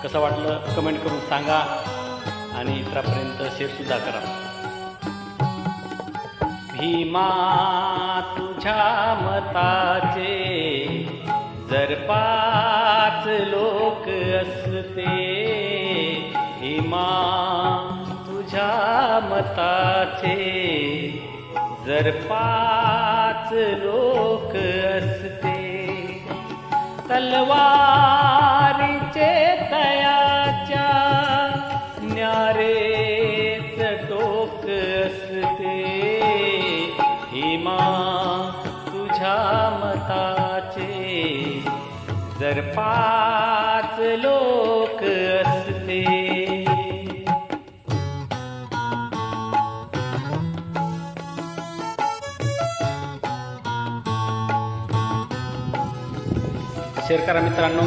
कसं वाटलं कमेंट करून सांगा आणि इतरांपर्यंत शेअरसुद्धा करा. भीमा तुझ्या मताचे जर 5 लोक असते, भीमा तुझ्या मताचे जर 5 लोक असते, तलवारीचे तयाच्या न्यारेच टोक असते, भीमा तुझ्या मताचे जर 5 लोक असते. शेअर करा मित्रांनो.